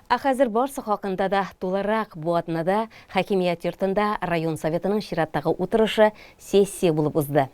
Хәзер барсы хакында да тулырак бу атнада хакимият йортында район советының чираттагы утырышы сессия булып узды.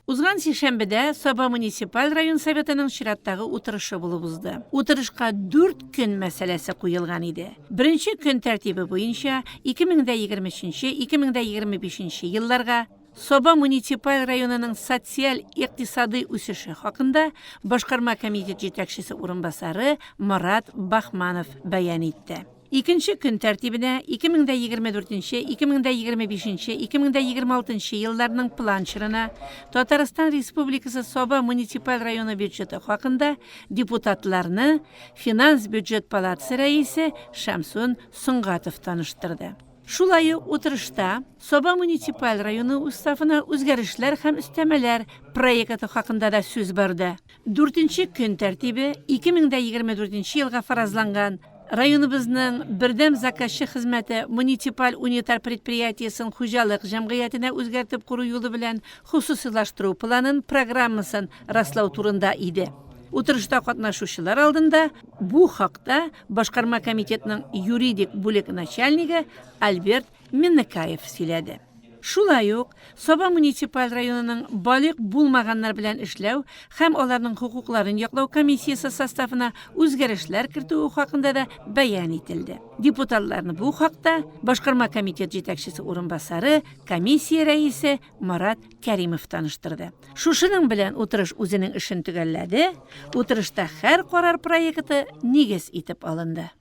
Узган сишәмбедә Саба муниципаль район советының чираттагы утырышы булып узды. Утырышка 4 көн мәсьәләсе куелган иде. Беренче көн тәртибе буенча 2023-2025 елларга Саба муниципаль районының социаль-икътисади үсеше хакында башкарма комитет җитәкчесе урынбасары Марат Бахманов бәян итте. Икенче көн тәртибенә 2024-2025-2026 елларның планчырына Татарстан Республикасы Саба муниципаль районы бюджеты хакында депутатларны Финанс бюджет палатасы рәисе Шәмсун Сунгатов таныштырды. Шулай ук утырышта Саба муниципаль районы уставына үзгәрешләр һәм өстәмәләр проекты хакында да сүз барды. 4нче көн тәртибе 2024 елга фаразланган районыбызның бердәм заказчы хезмәте муниципаль унитар предприятиесен хуҗалык җәмгыятенә үзгәртеп куру юлы белән хусусилаштыру планын программасын раслау турында иде. Утырышта катнашучылар алдында бу хакта башкарма комитетының юридик бүлек начальнигы Альберт Миннекаев сөйләде. Шулай ук Саба муниципаль районының балык булмаганнар белән эшләү һәм аларның хукукларын яклау комиссиясе составына үзгәрешләр кертү хакында да бәян ителде. Депутатларны бу хакта башкарма комитет җитәкчесе урынбасары, комиссия рәисе Марат Кәримов таныштырды. Шушының белән утырыш үзенең эшен төгәлләде. Утырышта һәр карар проекты нигез итеп алынды.